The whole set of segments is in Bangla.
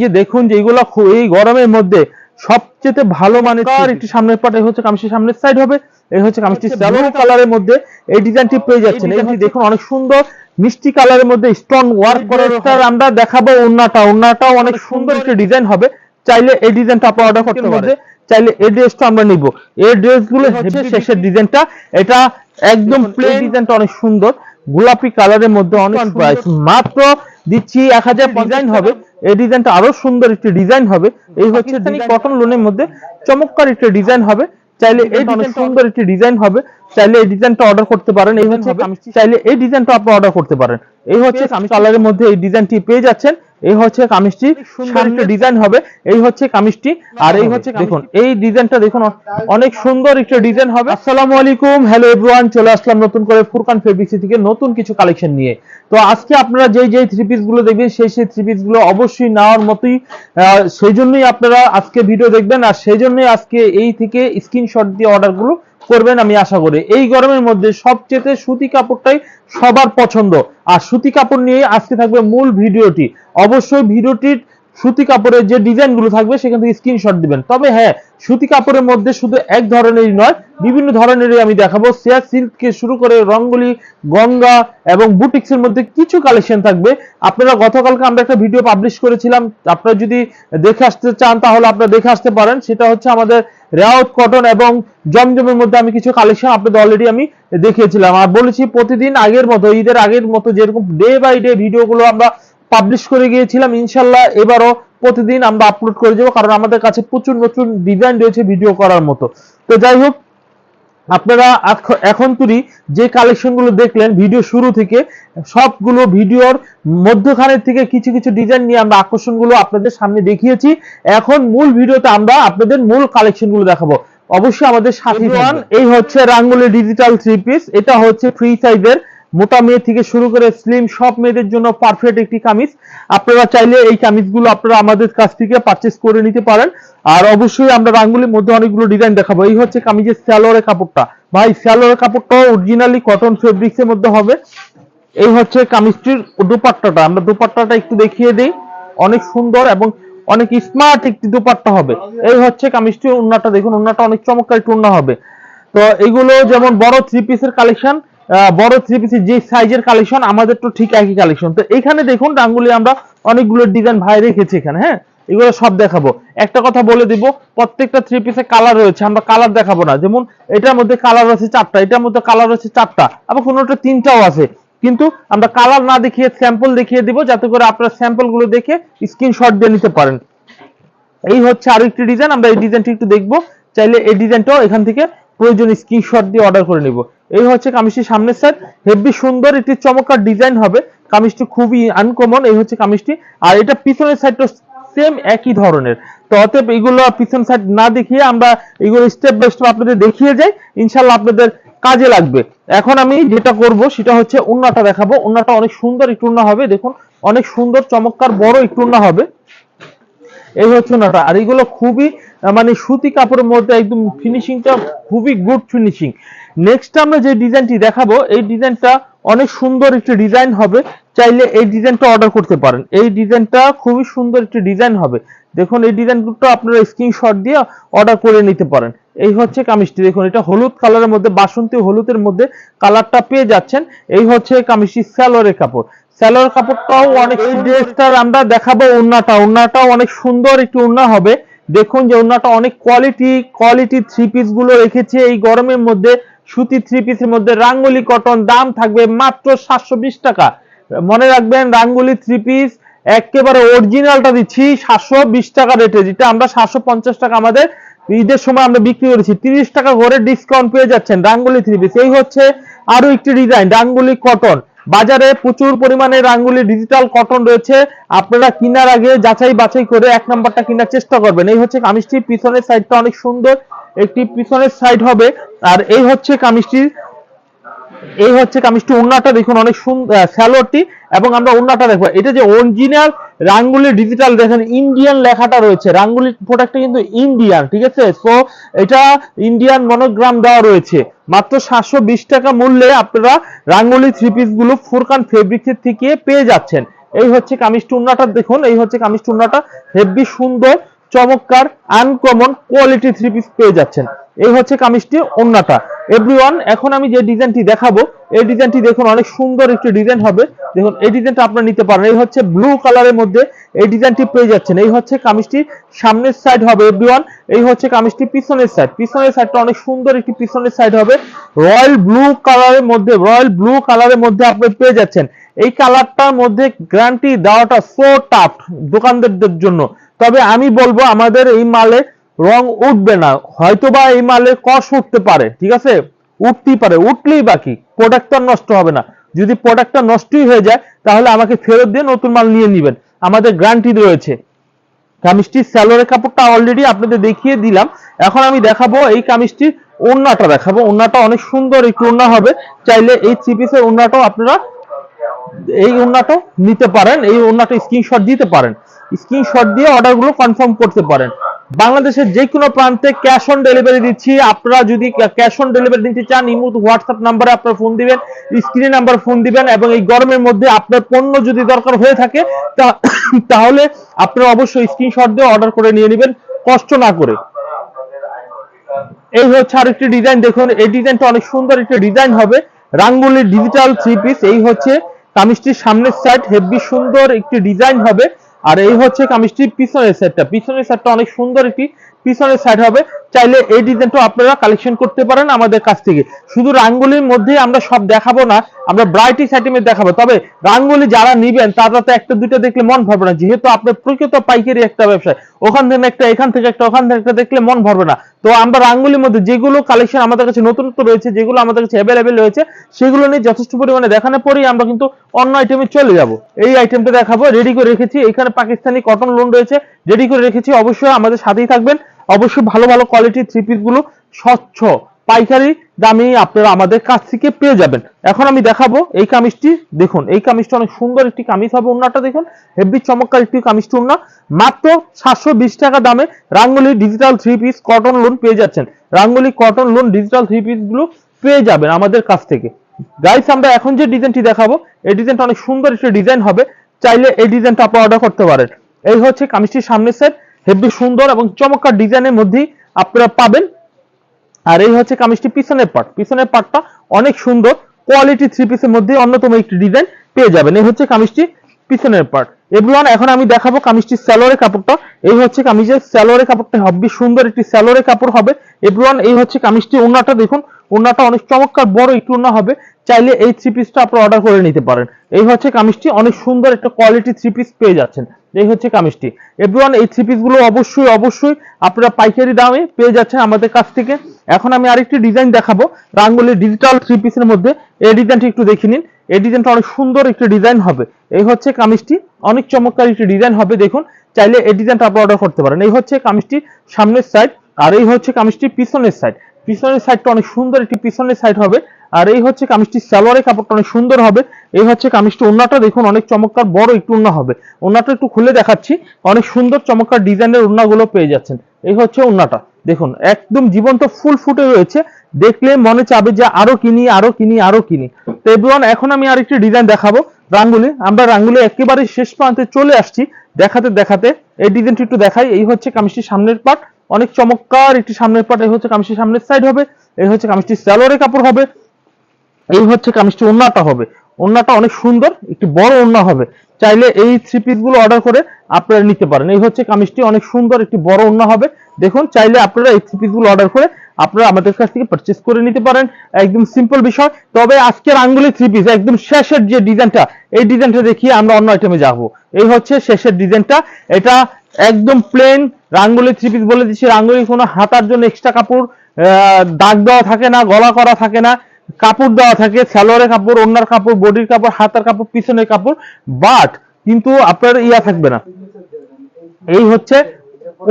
যে দেখুন যে এগুলো এই গরমের মধ্যে সবচেয়ে ভালো মানের একটি সামনের পাট, এই হচ্ছে কামিজটির সামনের সাইড হবে, এই হচ্ছে কামিজটির ব্লু কালারের মধ্যে এই ডিজাইনটি পেয়ে যাচ্ছেন। এই দেখুন অনেক সুন্দর মিষ্টি কালারের মধ্যে স্টোন ওয়ার্ক করা। আমরা দেখাবো ওন্নাটাও অনেক সুন্দর একটা ডিজাইন হবে। চাইলে এই ডিজাইনটা আপনি অর্ডার করতে পারেন, চাইলে এই ড্রেসটা আমরা নিব। এই ড্রেসগুলো হচ্ছে শেষের ডিজাইনটা, এটা একদম প্লেন ডিজাইনটা অনেক সুন্দর গোলাপি কালারের মধ্যে। অনেক প্রাইস মাত্র দিচ্ছি 1050 হবে। এই ডিজাইনটা আরো সুন্দর একটা ডিজাইন হবে। এই হচ্ছে কটন লোনের মধ্যে চমৎকার একটা ডিজাইন হবে। চাইলে এই অনেক সুন্দর একটা ডিজাইন হবে, চাইলে এই ডিজাইনটা অর্ডার করতে পারেন। এই হচ্ছে চাইলে এই ডিজাইনটা আপনি অর্ডার করতে পারেন। এই হচ্ছে কালারের মধ্যে এই ডিজাইনটি পেয়ে যাচ্ছেন। এই হচ্ছে কামিজটি সুন্দর একটা ডিজাইন হবে। এই হচ্ছে কামিজটি, আর এই হচ্ছে দেখুন এই ডিজাইনটা দেখুন অনেক সুন্দর একটা ডিজাইন হবে। আসসালামু আলাইকুম, হ্যালো এভরিওয়ান, চলে আসলাম নতুন করে ফুরকান ফেব্রিক্স থেকে নতুন কিছু কালেকশন নিয়ে। তো আজকে আপনারা যেই থ্রি পিস গুলো দেখবেন সেই থ্রি পিস গুলো অবশ্যই নেওয়ার মতোই, সেই জন্যই আপনারা আজকে ভিডিও দেখবেন, আর সেই জন্যই আজকে এই থেকে স্ক্রিনশট দিয়ে অর্ডার গুলো করবেন আমি আশা করি। এই গরমের মধ্যে সবচেয়ে সুতি কাপড়টাই সবার পছন্দ, আর সুতি কাপড় নিয়ে আজকে থাকবে মূল ভিডিওটি। অবশ্যই ভিডিওটির সুতি কাপড়ের যে ডিজাইন গুলো থাকবে সেখান থেকে স্ক্রিনশট দিবেন। তবে হ্যাঁ, সুতি কাপড়ের মধ্যে শুধু এক ধরনেরই নয়, বিভিন্ন ধরনেরই আমি দেখাবো। সিয়া সিল্ক থেকে শুরু করে রঙ্গলি, গঙ্গা এবং বুটিক্স এর মধ্যে কিছু কালেকশন থাকবে। আপনারা গতকালকে আমরা একটা ভিডিও পাবলিশ করেছিলাম, আপনারা যদি দেখে আসতে চান তাহলে আপনারা দেখে আসতে পারেন। সেটা হচ্ছে আমাদের রেওয়াত কটন এবং জমজমের মধ্যে আমি কিছু কালেকশন আপনাদের অলরেডি আমি দেখিয়েছিলাম, আর বলেছি প্রতিদিন আগের মতো, ঈদের আগের মতো যেরকম ডে বাই ডে ভিডিওগুলো আমরা পাবলিশ করে গিয়েছিলাম, ইনশাল্লাহ এবারও প্রতিদিন আমরা আপলোড করে দেবো, কারণ আমাদের কাছে প্রচুর নতুন ডিজাইন রয়েছে ভিডিও করার মতো। তো যাই হোক, আপনারা এখন তুরি যে কালেকশন গুলো দেখলেন ভিডিও শুরু থেকে, সবগুলো ভিডিওর মধ্যখানের থেকে কিছু কিছু ডিজাইন নিয়ে আমরা আকর্ষণগুলো আপনাদের সামনে দেখিয়েছি। এখন মূল ভিডিওতে আমরা আপনাদের মূল কালেকশন গুলো দেখাবো, অবশ্যই আমাদের সাথে থাকুন। এই হচ্ছে রাঙ্গুলি ডিজিটাল থ্রি পিস, এটা হচ্ছে ফ্রি সাইজের, মোটা মেয়ে থেকে শুরু করে স্লিম সব মেয়েদের জন্য পারফেক্ট একটি কামিজ। আপনারা চাইলে এই কামিজগুলো আপনারা আমাদের কাছ থেকে পারচেজ করে নিতে পারেন। আর অবশ্যই আমরা রাঙ্গুলির মধ্যে অনেকগুলো ডিজাইন দেখাবো। এই হচ্ছে কামিজের স্যালোয়ারের কাপড়টা, ভাই স্যালোয়ারের কাপড়টা অরিজিনালি কটন ফেব্রিক্স এর মধ্যে হবে। এই হচ্ছে কামিজটির দোপাট্টাটা, আমরা দোপাট্টাটা একটু দেখিয়ে দিই। অনেক সুন্দর এবং অনেক স্মার্ট একটি দোপাট্টা হবে। এই হচ্ছে কামিজটির ওন্নাটা, দেখুন ওন্নাটা অনেক চমৎকার একটি ওন্না হবে। তো এইগুলো যেমন বড় থ্রি পিসের কালেকশন, বড় থ্রি পিসের যে সাইজের কালেকশন আমাদের তো ঠিক একই কালেকশন। তো এখানে দেখুন রাঙ্গুলি আমরা অনেকগুলো ডিজাইন ভাই রেখেছি এখানে। হ্যাঁ, এগুলো সব দেখাবো। একটা কথা বলে দিব, প্রত্যেকটা থ্রি পিসে কালার রয়েছে, আমরা কালার দেখাবো না। যেমন এটার মধ্যে কালার আছে 4টা, এটার মধ্যে কালার আছে 4টা, আবার কোনোটা 3টাও আছে, কিন্তু আমরা কালার না দেখিয়ে স্যাম্পল দেখিয়ে দিব, যাতে করে আপনারা স্যাম্পল গুলো দেখে স্ক্রিনশট দিয়ে নিতে পারেন। এই হচ্ছে আরেকটি ডিজাইন, আমরা এই ডিজাইনটি একটু দেখবো, চাইলে এই ডিজাইনটাও এখান থেকে প্রয়োজন স্ক্রিনশট দিয়ে অর্ডার করে নিব। এই হচ্ছে কামিজটির সামনের সাইড, হেভি সুন্দর একটি চমৎকার ডিজাইন হবে। কামিজটি খুবই আনকমন। এই হচ্ছে কামিজটি, আর এটা পিছনের সাইডটা সেম একই ধরনের। তো অতএব এগুলো পিছন সাইড না দেখিয়ে আমরা এগুলো স্টেপ বাই স্টেপ আপনাদের দেখিয়ে যাই, ইনশাল্লাহ আপনাদের কাজে লাগবে। এখন আমি যেটা করব সেটা হচ্ছে ওন্নাটা দেখাবো। ওন্নাটা অনেক সুন্দর একটু ওন্না হবে, দেখুন অনেক সুন্দর চমৎকার বড় একটু ওন্না হবে। এই হচ্ছে ওন্নাটা, আর এগুলো খুবই মানে সুতি কাপড়ের মধ্যে একদম ফিনিশিংটা খুবই গুড ফিনিশিং। নেক্সট আমরা যে ডিজাইনটি দেখাবো, এই ডিজাইনটা অনেক সুন্দর একটি ডিজাইন হবে, চাইলে এই ডিজাইনটা অর্ডার করতে পারেন। এই ডিজাইনটা খুবই সুন্দর একটি ডিজাইন হবে, দেখুন এই ডিজাইনগুলো আপনারা স্ক্রিনশট দিয়ে অর্ডার করে নিতে পারেন। এই হচ্ছে কামিজটি, দেখুন এটা হলুদ কালারের মধ্যে, বাসন্তী হলুদের মধ্যে কালারটা পেয়ে যাচ্ছেন। এই হচ্ছে কামিজটি স্যালোয়ারের কাপড়, স্যালোয়ার কাপড়টাও অনেক। এই ড্রেসটার আমরা দেখাবো ওন্নাটাও অনেক সুন্দর একটি ওন্না হবে। দেখুন যে ওন্নাটা অনেক কোয়ালিটি থ্রি পিস গুলো রেখেছে এই গরমের মধ্যে। সুতি থ্রি পিসের মধ্যে রাঙ্গুলি কটন, দাম থাকবে মাত্র 720 টাকা। মনে রাখবেন রাঙ্গুলি থ্রি পিস একেবারে অরিজিনালটা দিচ্ছি 720 টাকা রেটে, যেটা আমরা 750 টাকা আমাদের ঈদের সময় আমরা বিক্রি করেছি। 30 টাকা করে ডিসকাউন্ট পেয়ে যাচ্ছেন রাঙ্গুলি থ্রি পিস। এই হচ্ছে আরো একটি ডিজাইন রাঙ্গুলি কটন, বাজারে প্রচুর পরিমাণে রাঙ্গুলি ডিজিটাল কটন রয়েছে, আপনারা কেনার আগে যাচাই বাছাই করে এক নাম্বারটা কেনার চেষ্টা করবেন। এই হচ্ছে কামিজটির পিছনের সাইডটা অনেক সুন্দর একটি পিছনের সাইড হবে, আর এই হচ্ছে কামিজটি ওন্নাটা দেখুন অনেক সুন্দর স্যালোয়ারটি, এবং আমরা ওন্নাটা দেখবো। এটা যে অরিজিনাল রাঙ্গুলি ডিজিটাল, দেখেন ইন্ডিয়ান লেখাটা রয়েছে, রাঙ্গুলি প্রোডাক্টটা কিন্তু ইন্ডিয়ান, ঠিক আছে। সো এটা ইন্ডিয়ান মনোগ্রাম দেওয়া রয়েছে। মাত্র 720 টাকা মূল্যে আপনারা রাঙ্গুলি থ্রি পিস গুলো ফুরকান ফেব্রিক্সের থেকে পেয়ে যাচ্ছেন। এই হচ্ছে কামিজটি ওন্নাটা দেখুন, এই হচ্ছে কামিজটি ওন্নাটা, হেভি সুন্দর চমৎকার আনকমন কোয়ালিটি থ্রি পিস পেয়ে যাচ্ছেন। এই হচ্ছে কামিজটি ওন্নাটা। এভরিওয়ান, এখন আমি যে ডিজাইনটি দেখাবো এই ডিজাইনটি দেখুন অনেক সুন্দর একটি ডিজাইন হবে। দেখুন এই ডিজাইনটা আপনারা নিতে পারেন। এই হচ্ছে ব্লু কালারের মধ্যে এই ডিজাইনটি পেয়ে যাচ্ছেন। এই হচ্ছে কামিজটি সামনের সাইড হবে এভরিওয়ান। এই হচ্ছে কামিজটি পিছনের সাইড, পিছনের সাইডটা অনেক সুন্দর একটি পিছনের সাইড হবে রয়্যাল ব্লু কালারের মধ্যে, রয়্যাল ব্লু কালারের মধ্যে আপনি পেয়ে যাচ্ছেন। এই কালারটার মধ্যে গ্যারান্টি দেওয়াটা সো টাফ দোকানদারদের জন্য, তবে আমি বলবো আমাদের এই মালে রং উঠবে না, হয়তোবা এই মালে কষ উঠতে পারে, ঠিক আছে, উঠতেই পারে, উঠলেই বাকি, প্রোডাক্টটা নষ্ট হবে না। যদি প্রোডাক্টটা নষ্টই হয়ে যায় তাহলে আমাকে ফেরত দিয়ে নতুন মাল নিয়ে নেবেন, আমাদের গ্যারান্টি রয়েছে। কামিজটির সালোয়ারের কাপড়টা অলরেডি আপনাদের দেখিয়ে দিলাম। এখন আমি দেখাবো এই কামিজটির ওড়নাটা দেখাবো। ওড়নাটা অনেক সুন্দর একটু ওড়না হবে, চাইলে এই থ্রি পিসের ওড়নাটাও আপনারা এই ওড়নাটা নিতে পারেন, এই ওড়নাটা স্ক্রিনশট দিতে পারেন, স্ক্রিনশট দিয়ে অর্ডারগুলো কনফার্ম করতে পারেন। বাংলাদেশের যে কোনো প্রান্তে ক্যাশ অন ডেলিভারি দিচ্ছি। আপনারা যদি ক্যাশ অন ডেলিভারি দিতে চান ইমো হোয়াটসঅ্যাপ নাম্বারে আপনারা ফোন দিবেন, স্ক্রিনে নাম্বার ফোন দিবেন, এবং এই গরমের মধ্যে আপনার পণ্য যদি দরকার হয়ে থাকে তাহলে আপনারা অবশ্যই স্ক্রিনশট দিয়ে অর্ডার করে নিয়ে নেবেন কষ্ট না করে। এই হচ্ছে আরেকটি ডিজাইন, দেখুন এই ডিজাইনটা অনেক সুন্দর একটা ডিজাইন হবে, রাঙ্গুলি ডিজিটাল থ্রি পিস। এই হচ্ছে কামিজটির সামনের সাইড, হেভি সুন্দর একটি ডিজাইন হবে। আর এই হচ্ছে কামিজটির পিছনের সাইডটা, পিছনের সাইডটা অনেক সুন্দর একটি পিছনের সাইড হবে। চাইলে এই ডিজাইনটা আপনারা কালেকশন করতে পারেন আমাদের কাছ থেকে। শুধু রাঙ্গুলির মধ্যে আমরা সব দেখাবো না, আমরা ব্রাইটিশ আইটেমে দেখাবো, তবে রাঙ্গুলি যারা নিবেন তারা তো একটা দুইটা দেখলে মন ভরবে না, যেহেতু আপনার প্রকৃত পাইকারি একটা ব্যবসায়, ওখান থেকে একটা, এখান থেকে একটা, ওখান থেকে একটা দেখলে মন ভরবে না। তো আমরা রাঙ্গুলির মধ্যে যেগুলো কালেকশন আমাদের কাছে নতুনত্ব রয়েছে, যেগুলো আমাদের কাছে অ্যাভেলেবেল রয়েছে, সেগুলো নিয়ে যথেষ্ট পরিমাণে দেখানোর পরেই আমরা কিন্তু অন্য আইটেমে চলে যাব। এই আইটেমটা দেখাবো, রেডি করে রেখেছি, এখানে পাকিস্তানি কটন লোন রয়েছে, রেডি করে রেখেছি, অবশ্যই আমাদের সাথেই থাকবেন। অবশ্যই ভালো ভালো কোয়ালিটির থ্রি পিস গুলো স্বচ্ছ পাইকারি দামে আপনারা আমাদের কাছ থেকে পেয়ে যাবেন। এখন আমি দেখাবো এই কামিজটি, দেখুন এই কামিজটা অনেক সুন্দর একটি কামিজ হবে। ওন্নাটা দেখুন হেভি চমৎকার একটি কামিজটি ওন্না, মাত্র 720 টাকা দামে রাঙ্গুলি digital three piece cotton lawn পেয়ে যাচ্ছেন। রাঙ্গুলি cotton lawn digital three piece গুলো পেয়ে যাবেন আমাদের কাছ থেকে। গাইস, আমরা এখন যে ডিজাইনটি দেখাবো এই ডিজাইনটা অনেক সুন্দর একটি ডিজাইন হবে, চাইলে এই ডিজাইনটা আপনারা অর্ডার করতে পারেন। এই হচ্ছে কামিজটির সামনের সাইড, হেভি সুন্দর এবং চমৎকার ডিজাইনের মধ্যেই আপনারা পাবেন। আর এই হচ্ছে কামিজটি পিছনের পার্ট, পিছনের পার্টটা অনেক সুন্দর কোয়ালিটি থ্রি পিসের মধ্যে অন্যতম একটি ডিজাইন পেয়ে যাবেন। এই হচ্ছে কামিজটি পিছনের পার্ট। এভরিওয়ান, এখন আমি দেখাবো কামিজটির সালোয়ারের কাপড়টা। এই হচ্ছে কামিজের সালোয়ারের কাপড়টা, হেভি সুন্দর একটি সালোয়ারের কাপড় হবে। এভরিওয়ান, এই হচ্ছে কামিজটি ওন্নাটা দেখুন, ওন্নাটা অনেক চমৎকার বড় একটু ওন্না হবে, চাইলে এই থ্রি পিসটা আপনারা অর্ডার করে নিতে পারেন। এই হচ্ছে কামিজটি অনেক সুন্দর একটা কোয়ালিটি থ্রি পিস পেয়ে যাচ্ছেন। এই হচ্ছে কামিজটি। এভরিওয়ান, এই থ্রি পিস গুলো অবশ্যই অবশ্যই আপনারা পাইকারি দামে পেয়ে যাচ্ছেন আমাদের কাছ থেকে। এখন আমি আরেকটি ডিজাইন দেখাবো রাঙ্গুলি ডিজিটাল থ্রি পিসের মধ্যে। এই ডিজাইনটি একটু দেখে নিন, এই ডিজাইনটা অনেক সুন্দর একটি ডিজাইন হবে। এই হচ্ছে কামিজটি অনেক চমৎকার একটি ডিজাইন হবে, দেখুন চাইলে এই ডিজাইনটা আপনারা অর্ডার করতে পারেন। এই হচ্ছে কামিজটি সামনের সাইড, আর এই হচ্ছে কামিজটি পিছনের সাইড, পিছনের সাইডটা অনেক সুন্দর একটি পিছনের সাইড হবে। আর এই হচ্ছে কামিজটি সালোয়ারের কাপড়টা অনেক সুন্দর হবে। এই হচ্ছে কামিজটি ওন্নাটা দেখুন অনেক চমৎকার বড় একটু ওন্না হবে। ওন্নাটা একটু খুলে দেখাচ্ছি, অনেক সুন্দর চমৎকার ডিজাইনের ওন্নাগুলো পেয়ে যাচ্ছেন। এই হচ্ছে ওন্নাটা দেখুন একদম জীবন্ত ফুল ফুটে রয়েছে, দেখলে মনে চাবে যে আরো কিনি আরো কিনি আরো কিনি। তো এভরিওয়ান, এখন আমি আরেকটি ডিজাইন দেখাবো রাঙ্গুলি। আমরা রাঙ্গুলি একেবারে শেষ প্রান্তে চলে আসছি দেখাতে দেখাতে। এই ডিজাইনটি একটু দেখাই। এই হচ্ছে কামিজটির সামনের পার্ট, অনেক চমৎকার একটি সামনের পার্ট। এই হচ্ছে কামিজটির সামনের সাইড হবে। এই হচ্ছে কামিজটির সালোয়ারের কাপড় হবে। এই হচ্ছে কামিজটি ওন্নাটা হবে, ওন্নাটা অনেক সুন্দর একটি বড় ওন্না হবে, চাইলে এই থ্রি পিস গুলো অর্ডার করে আপনারা নিতে পারেন। এই হচ্ছে কামিজটি অনেক সুন্দর একটি বড় ওন্না হবে, দেখুন চাইলে আপনারা এই থ্রি পিস গুলো অর্ডার করে আপনারা আমাদের কাছ থেকে পারচেজ করে নিতে পারেন। একদম সিম্পল বিষয়। তবে আজকের আঙ্গুলি থ্রি পিস একদম শেষের যে ডিজাইনটা, এই ডিজাইনটা দেখিয়ে আমরা অন্য আইটেমে যাবো। এই হচ্ছে শেষের ডিজাইনটা, এটা একদম প্লেন রাঙ্গুলি থ্রি পিস বলে দিচ্ছি। রাঙ্গুলি কোনো হাতার জন্য এক্সট্রা কাপড় দাগ দেওয়া থাকে না, গলা করা থাকে না, কাপড় দেওয়া থাকে সালোয়ারের কাপড়, ওন্নার কাপড়, বডির কাপড়, হাতার কাপড়, পিছনের কাপড়, বাট কিন্তু আপনার ইয়া থাকবে না। এই হচ্ছে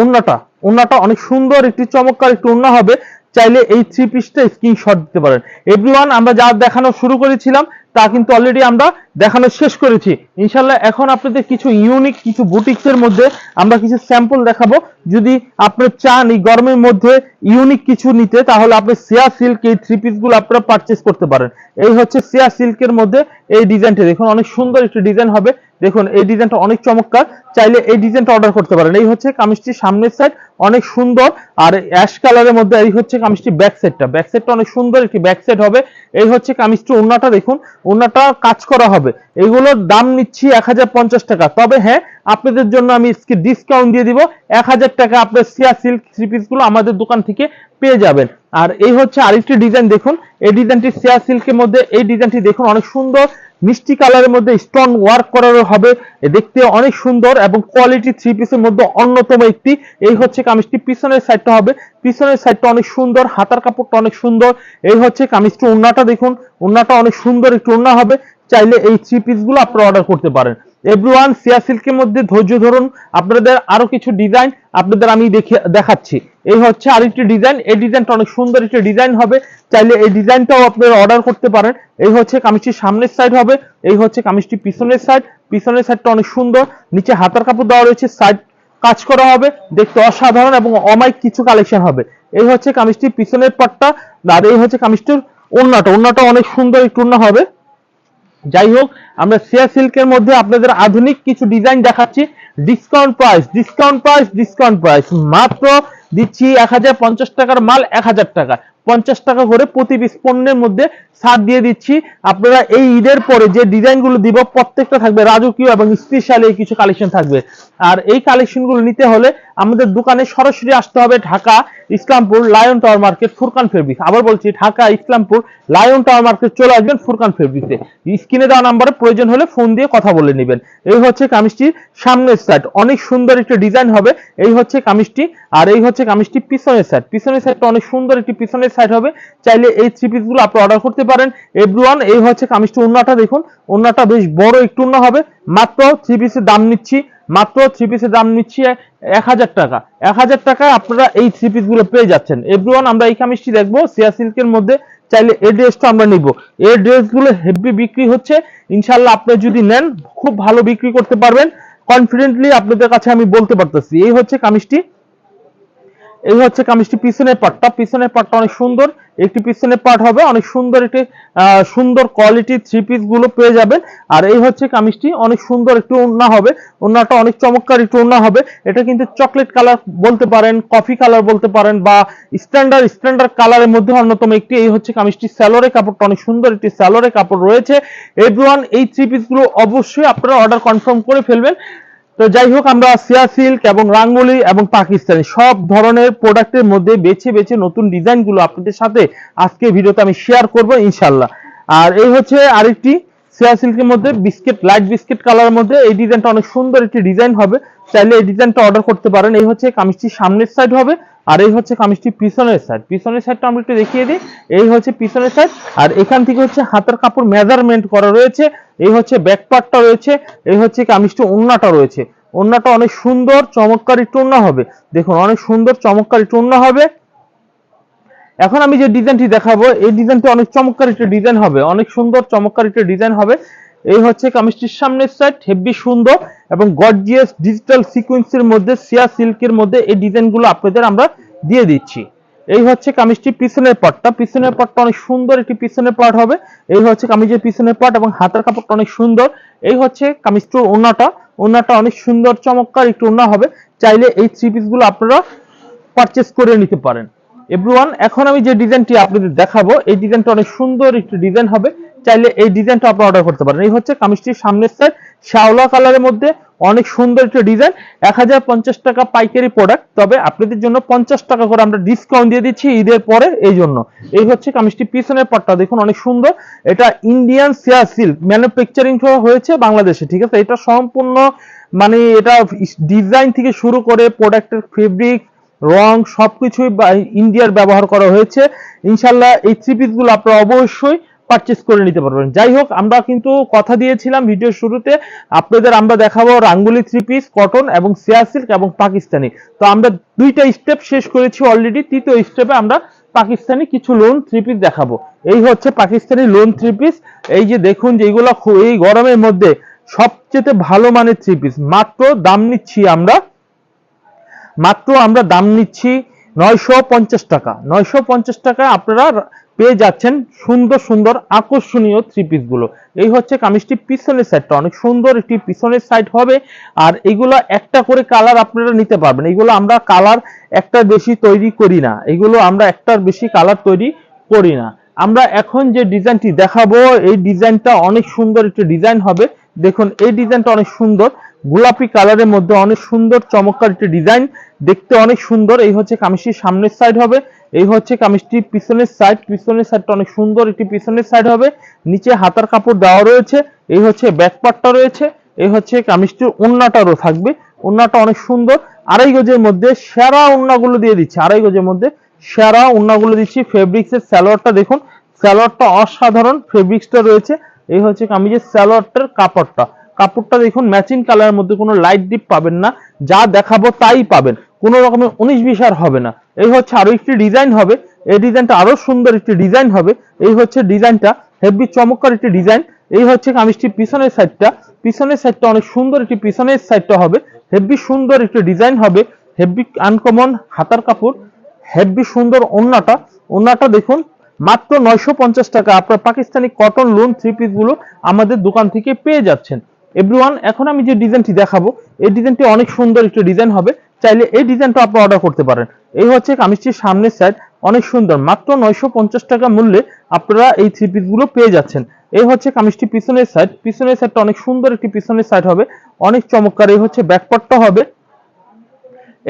ওন্নাটা, ওন্নাটা অনেক সুন্দর একটি চমৎকার একটি ওন্না হবে, চাইলে এই থ্রি পিসটা স্ক্রিনশট দিতে পারেন। এভরিওয়ান, আমরা যা দেখানো শুরু করেছিলাম তা কিন্তু অলরেডি আমরা দেখানো শেষ করেছি। ইনশাল্লাহ এখন আপনাদের কিছু ইউনিক কিছু বুটিক্সের মধ্যে আমরা কিছু স্যাম্পল দেখাবো। যদি আপনি চান এই গরমের মধ্যে ইউনিক কিছু নিতে, তাহলে আপনি সিয়া সিল্ক এই থ্রি পিস গুলো আপনারা পারচেজ করতে পারেন। এই হচ্ছে সিয়া সিল্কের মধ্যে এই ডিজাইনটা, দেখুন অনেক সুন্দর একটি ডিজাইন হবে। দেখুন এই ডিজাইনটা অনেক চমৎকার, চাইলে এই ডিজাইনটা অর্ডার করতে পারেন। এই হচ্ছে কামিজটির সামনের সাইড, অনেক সুন্দর। আর অ্যাশ কালারের মধ্যে এই হচ্ছে কামিজটি ব্যাক সাইডটা অনেক সুন্দর একটি ব্যাক সাইড হবে। এই হচ্ছে কামিজটি ওন্নাটা, দেখুন ওন্নাটা কাজ করা হবে। এগুলোর দাম নিচ্ছি 1050 টাকা। তবে হ্যাঁ, আপনাদের জন্য আমি ডিসকাউন্ট দিয়ে দিব, 1000 টাকা আপনার সিয়া সিল্ক থ্রি পিস গুলো আমাদের দোকান থেকে পেয়ে যাবেন। আর এই হচ্ছে আরেকটি ডিজাইন, দেখুন এই ডিজাইনটি সিয়া সিল্কের মধ্যে। এই ডিজাইনটি দেখুন অনেক সুন্দর মিষ্টি কালারের মধ্যে স্টোন ওয়ার্ক করা হবে, দেখতে অনেক সুন্দর এবং কোয়ালিটি থ্রি পিসের মধ্যে অন্যতম একটি। এই হচ্ছে কামিজটি পিছনের সাইডটা হবে, পিছনের সাইডটা অনেক সুন্দর, হাতার কাপড়টা অনেক সুন্দর। এই হচ্ছে কামিজটি ওন্নাটা, দেখুন ওন্নাটা অনেক সুন্দর একটি ওন্না হবে। চাইলে এই থ্রি পিস গুলো আপনারা অর্ডার করতে পারেন। এভরিওয়ান, সিয়া সিল্কের মধ্যে ধৈর্য ধরুন, আপনাদের আরো কিছু ডিজাইন আপনাদের আমি দেখাচ্ছি। এই হচ্ছে আরেকটি ডিজাইন, এই ডিজাইনটা অনেক সুন্দর একটি ডিজাইন হবে। চাইলে এই ডিজাইনটাও আপনারা অর্ডার করতে পারেন। এই হচ্ছে কামিজটির সামনের সাইড হবে, এই হচ্ছে কামিজটি পিছনের সাইড। পিছনের সাইডটা অনেক সুন্দর, নিচে হাতার কাপড় দেওয়া রয়েছে, সাইড কাজ করা হবে, দেখতে অসাধারণ এবং অমাইক কিছু কালেকশন হবে। এই হচ্ছে কামিজটির পিছনের পাটটা। আর এই হচ্ছে কামিজটির ওন্নাটা অনেক সুন্দর একটু ওন্না হবে। যাই হোক, আমরা সিয়া সিল্কের মধ্যে আপনাদের আধুনিক কিছু ডিজাইন দেখাচ্ছি। ডিসকাউন্ট প্রাইস মাত্র দিচ্ছি 1050 টাকার মাল 1000 টাকা, 50 টাকা করে প্রতি পিস পণ্যের মধ্যে ছাড় দিয়ে দিচ্ছি। আপনারা এই ঈদের পরে যে ডিজাইনগুলো দিব প্রত্যেকটা থাকবে রাজকীয় এবং স্পেশাল এই কিছু কালেকশন থাকবে। আর এই কালেকশনগুলো নিতে হলে আমাদের দোকানে সরাসরি আসতে হবে, Dhaka Islampur lion tower market Furqan fabrics. আবার বলছি, Dhaka Islampur lion tower market চলে আসবেন ফুরকান ফেব্রিক্সে। স্ক্রিনে দেওয়া নাম্বারে প্রয়োজন হলে ফোন দিয়ে কথা বলে নেবেন। এই হচ্ছে কামিজটির সামনের সাইড, অনেক সুন্দর একটি ডিজাইন হবে। এই হচ্ছে কামিজটি। আর এই হচ্ছে কামিজটি পিছনের সাইডটা অনেক সুন্দর একটি পিছনের সাইড হবে। চাইলে এই থ্রি পিস গুলো আপনি অর্ডার করতে পারেন। এভরিওয়ান, এই হচ্ছে কামিজটি ওন্নাটা, দেখুন ওন্নাটা বেশ বড় একটু ওন্না হবে। মাত্র থ্রি পিসের দাম নিচ্ছি 1000 টাকা। 1000 টাকায় আপনারা এই থ্রি পিস গুলো পেয়ে যাচ্ছেন। এভরিওয়ান, আমরা এই কামিজটি দেখবো সিয়া সিল্কের মধ্যে। চাইলে এই ড্রেসটা আমরা নিব। এই ড্রেসগুলো হেভি বিক্রি হচ্ছে, ইনশাল্লাহ আপনি যদি নেন খুব ভালো বিক্রি করতে পারবেন, কনফিডেন্টলি আপনাদের কাছে আমি বলতে পারতেছি। এই হচ্ছে কামিজটি, পিছনের পার্টটা অনেক সুন্দর একটি পিছনের পার্ট হবে, অনেক সুন্দর একটি সুন্দর কোয়ালিটি থ্রি পিস গুলো পেয়ে যাবেন। আর এই হচ্ছে কামিজটি, অনেক সুন্দর একটি ওন্না হবে, ওন্নাটা অনেক চমৎকার একটি ওন্না হবে। এটা কিন্তু চকলেট কালার বলতে পারেন, কফি কালার বলতে পারেন, বা স্ট্যান্ডার্ড কালারের মধ্যে অন্যতম একটি। এই হচ্ছে কামিজটি, স্যালোরে কাপড়টা অনেক সুন্দর একটি স্যালোরে কাপড় রয়েছে। এভরিওয়ান, এই থ্রি পিস গুলো অবশ্যই আপনারা অর্ডার কনফার্ম করে ফেলবেন। তো যাই হোক, আমরা সিয়া সিল্ক এবং রাঙ্গুলি এবং পাকিস্তানি সব ধরনের প্রোডাক্টের মধ্যে বেছে বেছে নতুন ডিজাইন গুলো আপনাদের সাথে আজকে ভিডিওতে আমি শেয়ার করব ইনশাল্লাহ। আর এই হচ্ছে আরেকটি সিয়া সিল্কের মধ্যে লাইট বিস্কিট কালারের মধ্যে। এই ডিজাইনটা অনেক সুন্দর একটি ডিজাইন হবে, চাইলে এই ডিজাইনটা অর্ডার করতে পারেন। এই হচ্ছে কামিজটি সামনের সাইড হবে, আর এই হচ্ছে কামিজটি পিছনের সাইডটা আমরা একটু দেখিয়ে দিই। এই হচ্ছে পিছনের সাইড, আর এখান থেকে হচ্ছে হাতের কাপড় মেজারমেন্ট করা রয়েছে। এই হচ্ছে ব্যাক পার্টটা রয়েছে। এই হচ্ছে কামিজটি ওন্নাটা রয়েছে, ওন্নাটা অনেক সুন্দর চমৎকার একটি ওন্না হবে। দেখুন অনেক সুন্দর চমৎকার একটি ওন্না হবে। এখন আমি যে ডিজাইনটি দেখাবো, এই ডিজাইনটি অনেক চমৎকার একটি ডিজাইন হবে, অনেক সুন্দর চমৎকার একটি ডিজাইন হবে। এই হচ্ছে কামিজটির সামনের সাইড, হেভি সুন্দর এবং গর্জিয়াস ডিজিটাল সিকোয়েন্সের মধ্যে সিয়া সিল্কের মধ্যে এই ডিজাইনগুলো আপনাদের আমরা দিয়ে দিচ্ছি। এই হচ্ছে কামিজটির পিছনের পার্টটা অনেক সুন্দর একটি পিছনের পার্ট হবে। এই হচ্ছে কামিজের পিছনের পার্ট এবং হাতের কাপড়টা অনেক সুন্দর। এই হচ্ছে কামিজটির ওন্নাটা অনেক সুন্দর চমৎকার একটু ওন্না হবে। চাইলে এই থ্রি পিস গুলো আপনারা পারচেজ করে নিতে পারেন। এভরিওয়ান, এখন আমি যে ডিজাইনটি আপনাদের দেখাবো, এই ডিজাইনটা অনেক সুন্দর একটি ডিজাইন হবে, চাইলে এই ডিজাইনটা আপনারা অর্ডার করতে পারেন। এই হচ্ছে কামিজটির সামনের সাইড, শ্যাওলা কালারের মধ্যে অনেক সুন্দর একটা ডিজাইন। 1050 টাকা পাইকারি প্রোডাক্ট, তবে আপনাদের জন্য 50 টাকা করে আমরা ডিসকাউন্ট দিয়ে দিচ্ছি ঈদের পরে, এই জন্য। এই হচ্ছে কামিজটি পিছনের পাটটা, দেখুন অনেক সুন্দর। এটা ইন্ডিয়ান সিয়া সিল্ক ম্যানুফ্যাকচারিং হয়েছে বাংলাদেশে, ঠিক আছে। এটা সম্পূর্ণ মানে এটা ডিজাইন থেকে শুরু করে প্রোডাক্টের ফেব্রিক রং সবকিছুই ইন্ডিয়ার ব্যবহার করা হয়েছে। ইনশাল্লাহ এই থ্রি পিস গুলো আপনারা অবশ্যই পারচেজ করে নিতে পারবেন। যাই হোক, আমরা কিন্তু কথা দিয়েছিলাম ভিডিওর শুরুতে আপনাদের আমরা দেখাবো রাঙ্গুলি থ্রি পিস, কটন এবং সিয়া সিল্ক এবং পাকিস্তানি। তো আমরা দুইটা স্টেপ শেষ করেছি অলরেডি, তৃতীয় স্টেপে আমরা পাকিস্তানি কিছু লোন থ্রি পিস দেখাবো। এই হচ্ছে পাকিস্তানি লোন থ্রি পিস। এই যে দেখুন যে এইগুলো এই গরমের মধ্যে সবচেয়ে ভালো মানের থ্রি পিস। মাত্র দাম নিচ্ছি আমরা 950 টাকা। 950 টাকায় আপনারা পেয়ে যাচ্ছেন সুন্দর সুন্দর আকর্ষণীয় থ্রি পিস গুলো। এই হচ্ছে কামিজটি পিছনের সাইডটা, অনেক সুন্দর একটি পিছনের সাইড হবে। আর এগুলো একটা করে কালার আপনারা নিতে পারবেন। এগুলো আমরা কালার একটার বেশি তৈরি করি না, এগুলো আমরা একটার বেশি কালার তৈরি করি না। আমরা এখন যে ডিজাইনটি দেখাবো এই ডিজাইনটা অনেক সুন্দর একটি ডিজাইন হবে। দেখুন এই ডিজাইনটা অনেক সুন্দর, গোলাপি কালারের মধ্যে অনেক সুন্দর চমৎকার একটি ডিজাইন, দেখতে অনেক সুন্দর। এই হচ্ছে কামিজটির সামনের সাইড হবে, এই হচ্ছে কামিজটির পিছনের সাইড। পিছনের সাইডটা অনেক সুন্দর একটি পিছনের সাইড হবে। নিচে হাতার কাপড় দেওয়া রয়েছে, এই হচ্ছে ব্যাক পার্টটা রয়েছে। এই হচ্ছে কামিজটির ওন্নাটারও থাকবে, ওন্নাটা অনেক সুন্দর। 2.5 গজের মধ্যে সেরা ওন্নাগুলো দিয়ে দিচ্ছি, 2.5 গজের মধ্যে সেরা ওন্নাগুলো দিচ্ছি। ফেব্রিক্সের সালোয়ারটা দেখুন, সালোয়ারটা অসাধারণ ফেব্রিক্সটা রয়েছে। এই হচ্ছে কামিজের সালোয়ারটার কাপড়টা, কাপড়টা দেখুন ম্যাচিং কালারের মধ্যে কোনো লাইট ডিপ পাবেন না, যা দেখাবো তাই পাবেন, কোনো রকমের 19-20 আর হবে না। এই হচ্ছে আরো একটি ডিজাইন হবে, এই ডিজাইনটা আরো সুন্দর একটি ডিজাইন হবে। এই হচ্ছে ডিজাইনটা হেভি চমৎকার একটি ডিজাইন। এই হচ্ছে কামিজটির পিছনের সাইডটা, পিছনের সাইডটা অনেক সুন্দর একটি পিছনের সাইডটা হবে, হেভি সুন্দর একটি ডিজাইন হবে, হেভি আনকমন হাতার কাপড়, হেভি সুন্দর ওন্নাটা। ওন্নাটা দেখুন মাত্র 950 টাকা আপনার Pakistani cotton loan three piece গুলো আমাদের দোকান থেকে পেয়ে যাচ্ছেন। এভরিওয়ান, এখন আমি যে ডিজাইনটি দেখাবো এই ডিজাইনটি অনেক সুন্দর একটি ডিজাইন হবে, চাইলে এই ডিজাইনটা আপনি অর্ডার করতে পারেন। এই হচ্ছে কামিজটির সামনের সাইড, অনেক সুন্দর, মাত্র 950 টাকা মূল্যে আপনারা এই থ্রি পিস গুলো পেয়ে যাচ্ছেন। এই হচ্ছে কামিজটি পিছনের সাইড, পিছনের সাইডটা অনেক সুন্দর একটি পিছনের সাইড হবে, অনেক চমৎকার। এই হচ্ছে ব্যাকপার্টটা হবে,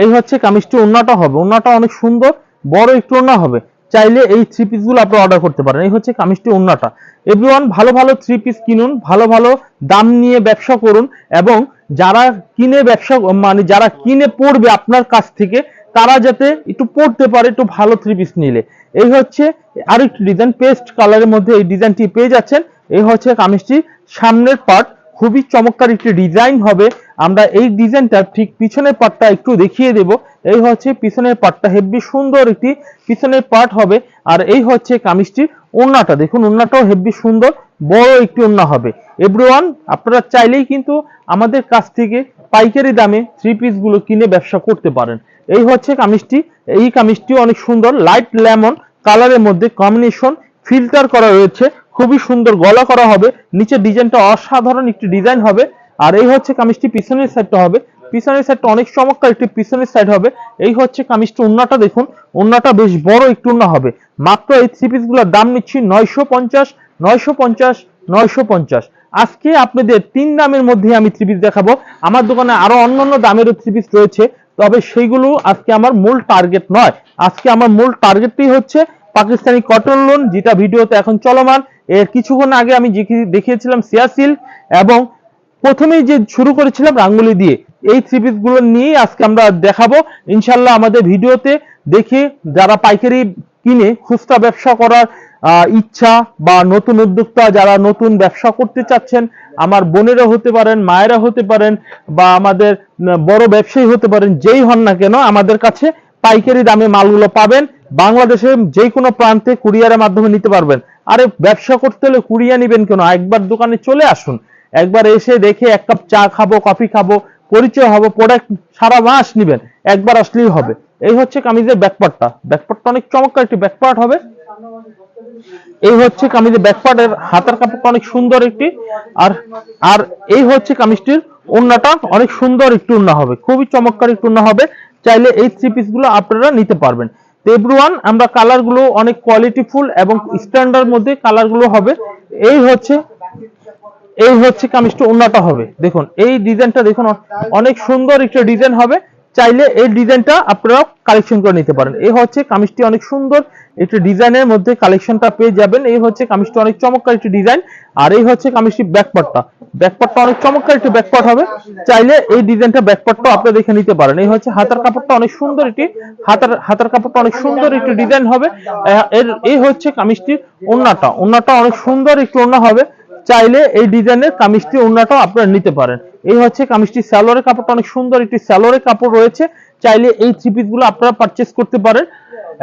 এই হচ্ছে কামিজটি ওন্নাটা হবে, ওন্নাটা অনেক সুন্দর বড় একটু ওন্না হবে, চাইলে এই থ্রি পিস গুলো আপনি অর্ডার করতে পারেন। এই হচ্ছে কামিজটি ওন্নাটা। এভরিওয়ান, ভালো ভালো থ্রি পিস কিনুন, ভালো ভালো দাম নিয়ে ব্যবসা করুন, এবং যারা কিনে ব্যবসা মানে যারা কিনে পড়বে আপনার কাছ থেকে তারা যাতে একটু পড়তে পারে একটু ভালো থ্রি পিস নিলে। এই হচ্ছে আরেকটি ডিজাইন, পেস্ট কালারের মধ্যে এই ডিজাইনটি পেয়ে যাচ্ছেন। এই হচ্ছে কামিজটি সামনের পার্ট, খুবই চমৎকার একটি ডিজাইন হবে। আমরা এই ডিজাইনটা ঠিক পিছনের পার্টটা একটু দেখিয়ে দেব। এই হচ্ছে পিছনের পার্টটা, হেভি সুন্দর একটি পিছনের পার্ট হবে। আর এই হচ্ছে কামিজটির ওন্নাটা, দেখুন ওন্নাটাও হেভি সুন্দর বড় একটি ওন্না হবে। এভরিওয়ান, আপনারা চাইলেই কিন্তু আমাদের কাছ থেকে পাইকারি দামে থ্রি পিস গুলো কিনে ব্যবসা করতে পারেন। এই হচ্ছে কামিজটি, এই কামিজটি অনেক সুন্দর লাইট লেমন কালারের মধ্যে কম্বিনেশন ফিল্টার করা রয়েছে, খুবই সুন্দর গলা করা হবে, নিচের ডিজাইনটা অসাধারণ একটি ডিজাইন হবে। আর এই হচ্ছে কামিজটি পিছনের সাইডটা হবে, পিছনের সাইডটা অনেক চমৎকার একটি পিছনের সাইড হবে। এই হচ্ছে কামিজটি ওন্নাটা দেখুন, ওন্নাটা বেশ বড় একটু ওন্না হবে। মাত্র এই থ্রি পিস গুলোর দাম নিচ্ছি 950 950 950। আজকে আপনাদের 3 দামের মধ্যে আমি থ্রি পিস দেখাবো। আমার দোকানে আরো অন্যান্য দামেরও থ্রি পিস রয়েছে, তবে সেইগুলো আজকে আমার মূল টার্গেট নয়। আজকে আমার মূল টার্গেটটি হচ্ছে পাকিস্তানি কটন লোন, যেটা ভিডিওতে এখন চলমান। এর কিছুক্ষণ আগে আমি দেখিয়েছিলাম সিয়া সিল্ক, এবং প্রথমেই যে শুরু করেছিলাম রাঙ্গুলি দিয়ে। এই থ্রি পিস গুলো নিয়ে আজকে আমরা দেখাবো ইনশাল্লাহ। আমাদের ভিডিওতে দেখে যারা পাইকারি কিনে খুচরা ব্যবসা করার ইচ্ছা, বা নতুন উদ্যোক্তা যারা নতুন ব্যবসা করতে চাচ্ছেন, আমার বোনেরা হতে পারেন, মায়েরা হতে পারেন, বা আমাদের বড় ব্যবসায়ী হতে পারেন, যেই হন না কেন আমাদের কাছে পাইকারি দামে মালগুলো পাবেন। বাংলাদেশের যে কোনো প্রান্তে কুরিয়ারের মাধ্যমে নিতে পারবেন। আরে ব্যবসা করতে হলে কুরিয়ার নিবেন কেন, একবার দোকানে চলে আসুন, একবার এসে দেখে এক কাপ চা খাবো, কফি খাবো, পরিচয় হবো, প্রোডাক্ট সারা মাস নিবেন, একবার আসলেই হবে। এই হচ্ছে কামিজের ব্যাকপার্টটা, ব্যাকপার্টটা অনেক চমৎকার একটি ব্যাকপার্ট হবে। এই হচ্ছে কামিজের ব্যাকপার্টের হাতার কাপড়টা অনেক সুন্দর একটি, আর আর এই হচ্ছে কামিজটির ওন্নাটা অনেক সুন্দর একটু ওন্না হবে, খুবই চমৎকার একটু ওন্না হবে, চাইলে এই থ্রি পিস গুলো আপনারা নিতে পারবেন। তো এভরিওয়ান, আমরা কালার গুলো অনেক কোয়ালিটিফুল এবং স্ট্যান্ডার্ড মধ্যে কালার গুলো হবে। এই হচ্ছে কামিজটা ওন্নাটা হবে, দেখুন এই ডিজাইনটা দেখুন অনেক সুন্দর একটা ডিজাইন হবে, চাইলে এই ডিজাইনটা আপনারা কালেকশন করে নিতে পারেন। এই হচ্ছে কামিজটি অনেক সুন্দর একটা ডিজাইনের মধ্যে কালেকশনটা পেয়ে যাবেন। এই হচ্ছে কামিজটি অনেক চমৎকার একটি ডিজাইন। আর এই হচ্ছে কামিজটি ব্যাকপার্টটা, ব্যাকপার্টটা অনেক চমৎকার একটি ব্যাকপার্ট হবে, চাইলে এই ডিজাইনটা ব্যাকপার্টটা আপনারা দেখে নিতে পারেন। এই হচ্ছে হাতার কাপড়টা অনেক সুন্দর একটি হাতার কাপড়টা অনেক সুন্দর একটি ডিজাইন হবে। এই হচ্ছে কামিজটির ওন্নাটা, ওন্নাটা অনেক সুন্দর একটি ওন্না হবে, চাইলে এই ডিজাইনের কামিজটি ওন্নাটাও আপনারা নিতে পারেন। এই হচ্ছে কামিজটি সালোয়ারের কাপড়টা অনেক সুন্দর একটি সালোয়ারের কাপড় রয়েছে, চাইলে এই থ্রি পিস গুলো আপনারা পারচেস করতে পারেন।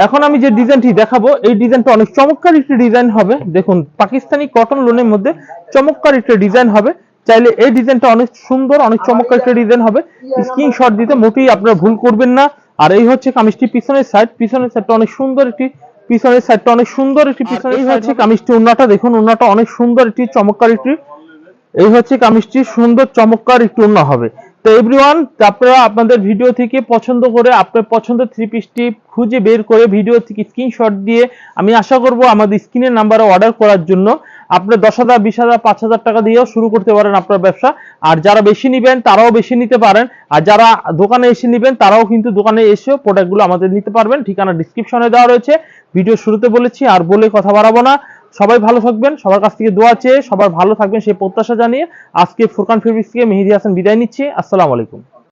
এখন আমি যে ডিজাইনটি দেখাবো এই ডিজাইনটা অনেক চমৎকার একটি ডিজাইন হবে। দেখুন পাকিস্তানি কটন লোনের মধ্যে চমৎকার একটা ডিজাইন হবে। চাইলে এই ডিজাইনটা অনেক সুন্দর, অনেক চমৎকার একটা ডিজাইন হবে। স্ক্রিনশট দিতে মোটেই আপনারা ভুল করবেন না। আর এই হচ্ছে কামিজটি পিছনের সাইডটা অনেক সুন্দর একটি, পিছনের সাইডটা অনেক সুন্দর একটি, পিছনের এই হচ্ছে কামিজটি ওন্নাটা, দেখুন ওন্নাটা অনেক সুন্দর একটি চমৎকার একটি, এই হচ্ছে কামিজটি সুন্দর চমৎকার একটি ওন্না হবে। তো এভরিওয়ান, আপনারা আপনাদের ভিডিও থেকে পছন্দ করে আপনার পছন্দের থ্রি পিসটি খুঁজে বের করে ভিডিও থেকে স্ক্রিনশট দিয়ে আমি আশা করব আমাদের স্ক্রিনের নাম্বারে অর্ডার করার জন্য। আপনি 10,000, 20,000, 5,000 টাকা দিয়েও শুরু করতে পারেন আপনার ব্যবসা। আর যারা বেশি নেবেন তারাও বেশি নিতে পারেন, আর যারা দোকানে এসে নেবেন তারাও কিন্তু দোকানে এসেও প্রোডাক্টগুলো আমাদের নিতে পারবেন। ঠিকানা ডিসক্রিপশনে দেওয়া রয়েছে, ভিডিও শুরুতে বলেছি, আর বলে কথা বাড়াবো না। সবাই ভালো থাকবেন, সবার কাছ থেকে দোয়া চেয়ে সবার ভালো থাকবেন সেই প্রত্যাশা জানিয়ে আজকে ফুরকান ফেব্রিক্স থেকে মেহেদী হাসান বিদায় নিচ্ছি। আসসালামু আলাইকুম।